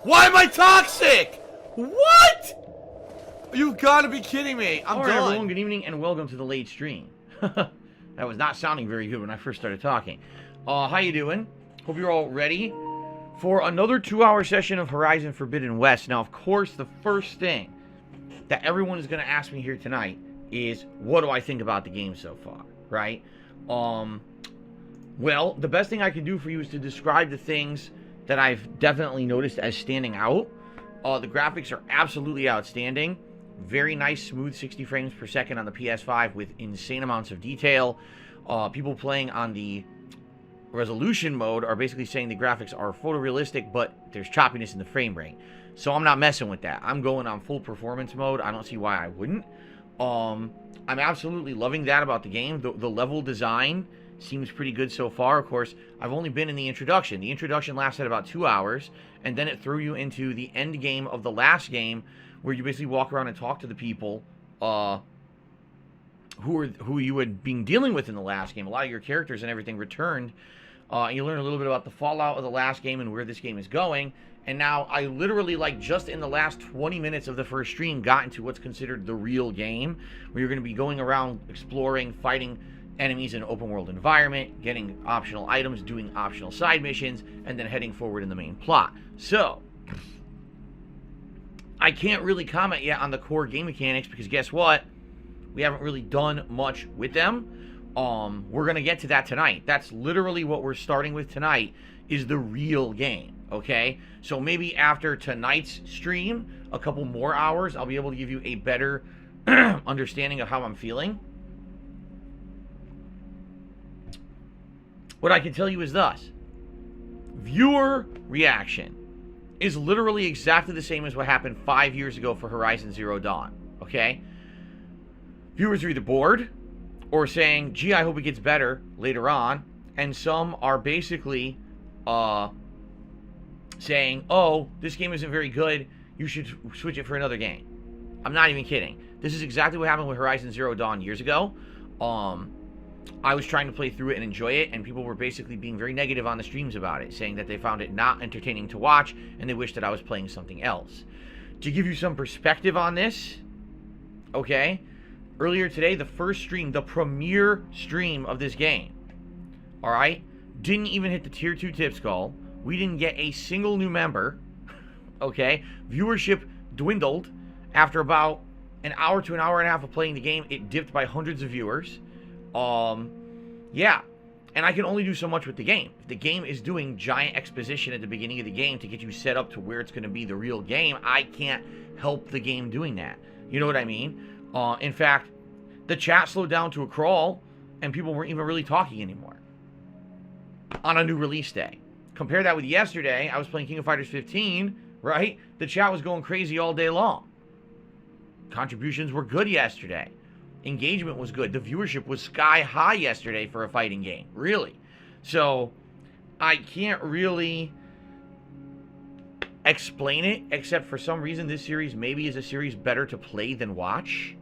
Why am I toxic? What? You've got to be kidding me. I'm All done. right, everyone, good evening and welcome to the late stream. That was not sounding very good when I first started talking. How you doing? Hope you're all ready for another 2-hour session of Horizon Forbidden West. Now, of course, the first thing that everyone is going to ask me here tonight is, what do I think about the game so far, right? Well, the best thing I can do for you is to describe the things that I've definitely noticed as standing out. The graphics are absolutely outstanding. Very nice, smooth 60 frames per second on the PS5 with insane amounts of detail. People playing on the resolution mode are basically saying the graphics are photorealistic, but there's choppiness in the frame rate. So I'm not messing with that. I'm going on full performance mode. I don't see why I wouldn't. I'm absolutely loving that about the game. The level design seems pretty good so far. Of course, I've only been in the introduction. The introduction lasted about 2 hours, and then it threw you into the end game of the last game, where you basically walk around and talk to the people who you had been dealing with in the last game. A lot of your characters and everything returned. You learn a little bit about the fallout of the last game and where this game is going. And now I literally, like, just in the last 20 minutes of the first stream, got into what's considered the real game, where you're going to be going around exploring, fighting enemies in an open world environment, getting optional items, doing optional side missions, and then heading forward in the main plot. So I can't really comment yet on the core game mechanics, because guess what? We haven't really done much with them. We're going to get to that tonight. That's literally what we're starting with tonight, is the real game, okay? So maybe after tonight's stream, a couple more hours, I'll be able to give you a better understanding of how I'm feeling. What I can tell you is thus: viewer reaction is literally exactly the same as what happened 5 years ago for Horizon Zero Dawn, okay? Viewers are either bored or saying, gee, I hope it gets better later on, and some are basically saying, oh, this game isn't very good, you should switch it for another game. I'm not even kidding. This is exactly what happened with Horizon Zero Dawn years ago. I was trying to play through it and enjoy it, and people were basically being very negative on the streams about it, saying that they found it not entertaining to watch, and they wished that I was playing something else. To give you some perspective on this, okay, earlier today, the first stream, the premiere stream of this game, alright, didn't even hit the tier 2 tip skull. We didn't get a single new member, okay, viewership dwindled. After about an hour to an hour and a half of playing the game, it dipped by hundreds of viewers. Yeah, and I can only do so much with the game. If the game is doing giant exposition at the beginning of the game to get you set up to where it's going to be the real game, I can't help the game doing that. You know what I mean? In fact, the chat slowed down to a crawl, and people weren't even really talking anymore on a new release day. Compare that with yesterday. I was playing King of Fighters 15, right? The chat was going crazy all day long. Contributions were good yesterday. Engagement was good. The viewership was sky high yesterday for a fighting game. Really. So, I can't really explain it, except for some reason this series maybe is a series better to play than watch.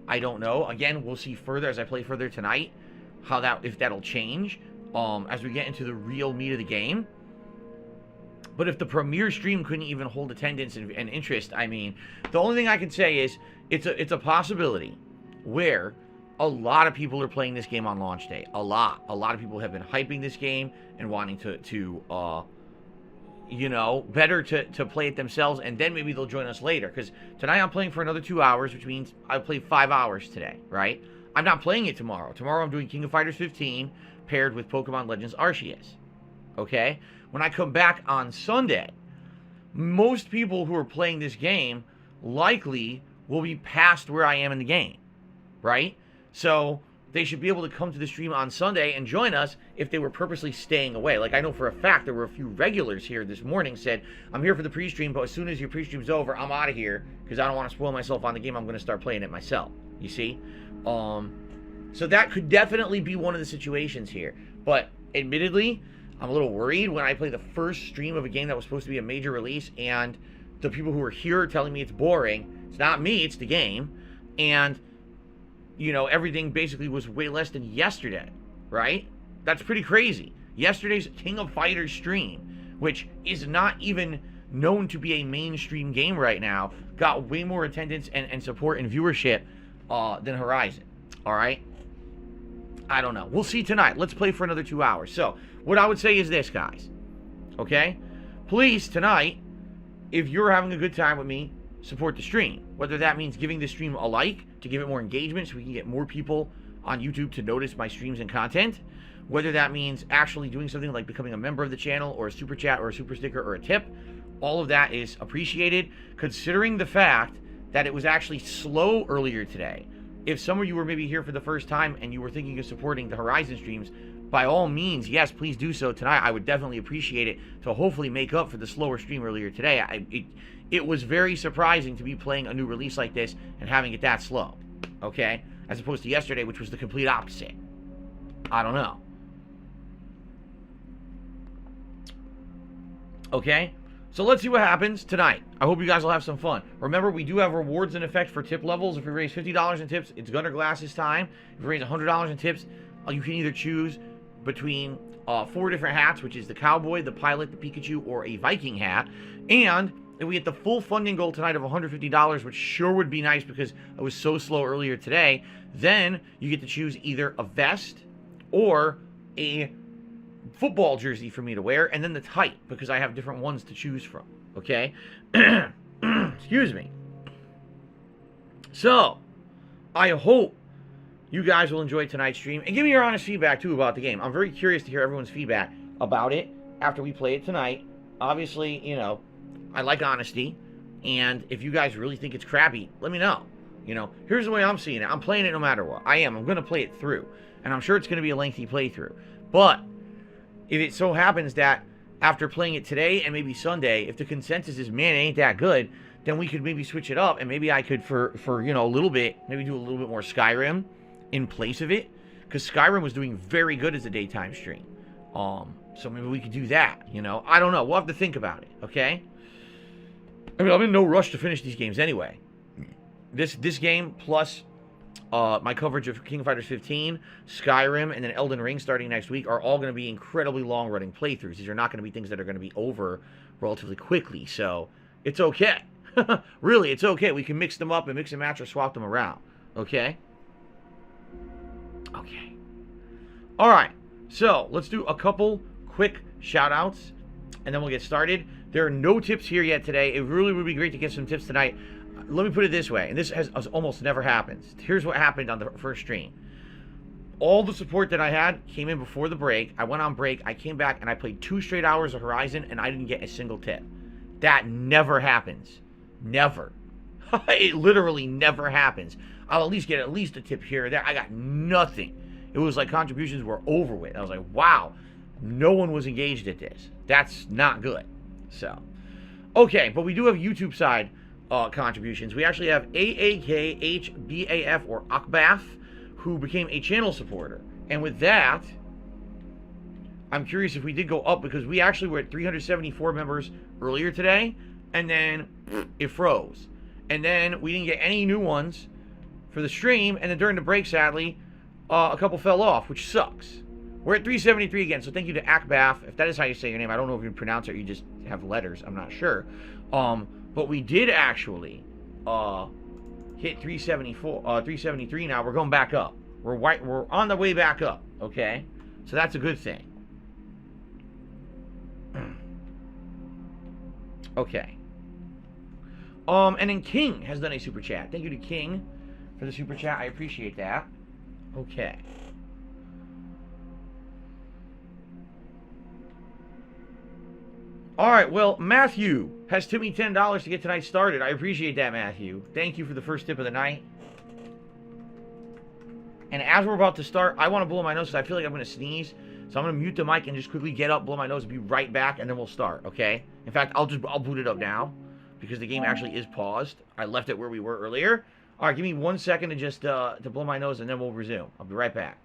I don't know. Again, we'll see further as I play further tonight, if that'll change as we get into the real meat of the game. But if the premiere stream couldn't even hold attendance and interest, I mean, the only thing I can say is it's a possibility where a lot of people are playing this game on launch day. A lot of people have been hyping this game and wanting to you know, better to play it themselves, and then maybe they'll join us later. Because tonight I'm playing for another 2 hours, which means I'll play 5 hours today, right? I'm not playing it tomorrow. Tomorrow I'm doing King of Fighters 15 paired with Pokemon Legends Arceus, okay? When I come back on Sunday, most people who are playing this game likely will be past where I am in the game, right? So they should be able to come to the stream on Sunday and join us if they were purposely staying away. Like, I know for a fact there were a few regulars here this morning said, I'm here for the pre-stream, but as soon as your pre-stream's over, I'm out of here because I don't want to spoil myself on the game. I'm going to start playing it myself, you see? So that could definitely be one of the situations here. But admittedly, I'm a little worried when I play the first stream of a game that was supposed to be a major release, and the people who are here are telling me it's boring. It's not me, it's the game. And, you know, everything basically was way less than yesterday, right? That's pretty crazy. Yesterday's King of Fighters stream, which is not even known to be a mainstream game right now, got way more attendance and support and viewership than Horizon. All right? I don't know. We'll see tonight. Let's play for another 2 hours. So, what I would say is this, guys. Okay? Please, tonight, if you're having a good time with me, support the stream. Whether that means giving the stream a like to give it more engagement so we can get more people on YouTube to notice my streams and content. Whether that means actually doing something like becoming a member of the channel or a super chat or a super sticker or a tip. All of that is appreciated, considering the fact that it was actually slow earlier today. If some of you were maybe here for the first time and you were thinking of supporting the Horizon streams, by all means, yes, please do so tonight. I would definitely appreciate it to hopefully make up for the slower stream earlier today. It was very surprising to be playing a new release like this and having it that slow, okay? As opposed to yesterday, which was the complete opposite. I don't know. Okay? So let's see what happens tonight. I hope you guys will have some fun. Remember, we do have rewards in effect for tip levels. If we raise $50 in tips, it's Gunner Glass's time. If we raise $100 in tips, you can either choose between 4 different hats, which is the cowboy, the pilot, the Pikachu, or a Viking hat. And if we get the full funding goal tonight of $150, which sure would be nice because it was so slow earlier today, then you get to choose either a vest or a football jersey for me to wear, and then the type, because I have different ones to choose from, okay? Excuse me. So, I hope you guys will enjoy tonight's stream, and give me your honest feedback, too, about the game. I'm very curious to hear everyone's feedback about it after we play it tonight. Obviously, you know, I like honesty, and if you guys really think it's crappy, let me know. You know, here's the way I'm seeing it. I'm playing it no matter what. I'm going to play it through, and I'm sure it's going to be a lengthy playthrough. But if it so happens that after playing it today and maybe Sunday, if the consensus is, man, it ain't that good, then we could maybe switch it up, and maybe I could, for you know, a little bit, maybe do a little bit more Skyrim in place of it, because Skyrim was doing very good as a daytime stream. So maybe we could do that, you know? I don't know. We'll have to think about it, okay? I mean, I'm in no rush to finish these games anyway. This game plus my coverage of King of Fighters 15, Skyrim, and then Elden Ring starting next week are all going to be incredibly long-running playthroughs. These are not going to be things that are going to be over relatively quickly, so it's okay. Really, it's okay. We can mix them up and mix and match or swap them around, okay? Okay. All right, so let's do a couple quick shout-outs, and then we'll get started. There are no tips here yet today. It really would be great to get some tips tonight. Let me put it this way, and this has almost never happens. Here's what happened on the first stream. All the support that I had came in before the break. I went on break. I came back, and I played 2 straight hours of Horizon, and I didn't get a single tip. That never happens. Never. It literally never happens. I'll at least get at least a tip here or there. I got nothing. It was like contributions were over with. I was like, wow, no one was engaged at this. That's not good. So, okay, but we do have YouTube side contributions. We actually have AAKHBAF or Akbaf, who became a channel supporter. And with that, I'm curious if we did go up, because we actually were at 374 members earlier today, and then it froze. And then we didn't get any new ones for the stream, and then during the break, sadly, a couple fell off, which sucks. We're at 373 again, so thank you to Akbaf. If that is how you say your name, I don't know if you pronounce it or you just have letters. I'm not sure. But we did actually hit 373 now. We're going back up. We're on the way back up, okay? So that's a good thing. Okay. And then King has done a super chat. Thank you to King for the super chat. I appreciate that. Okay. All right, well, Matthew has tipped me $10 to get tonight started. I appreciate that, Matthew. Thank you for the first tip of the night. And as we're about to start, I want to blow my nose because I feel like I'm going to sneeze. So I'm going to mute the mic and just quickly get up, blow my nose, and be right back, and then we'll start, okay? In fact, I'll boot it up now because the game actually is paused. I left it where we were earlier. All right, give me 1 second to just to blow my nose, and then we'll resume. I'll be right back.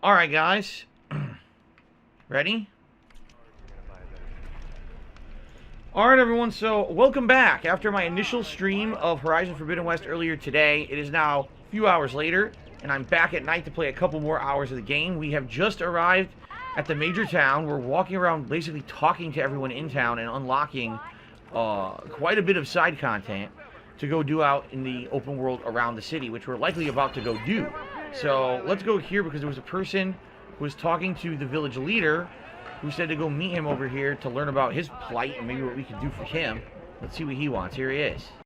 Alright, guys. Ready? Alright, everyone, so welcome back. After my initial stream of Horizon Forbidden West earlier today, it is now a few hours later, and I'm back at night to play a couple more hours of the game. We have just arrived at the major town. We're walking around basically talking to everyone in town and unlocking quite a bit of side content to go do out in the open world around the city, which we're likely about to go do. So let's go here because there was a person who was talking to the village leader who said to go meet him over here to learn about his plight and maybe what we could do for him. Let's see what he wants. Here he is.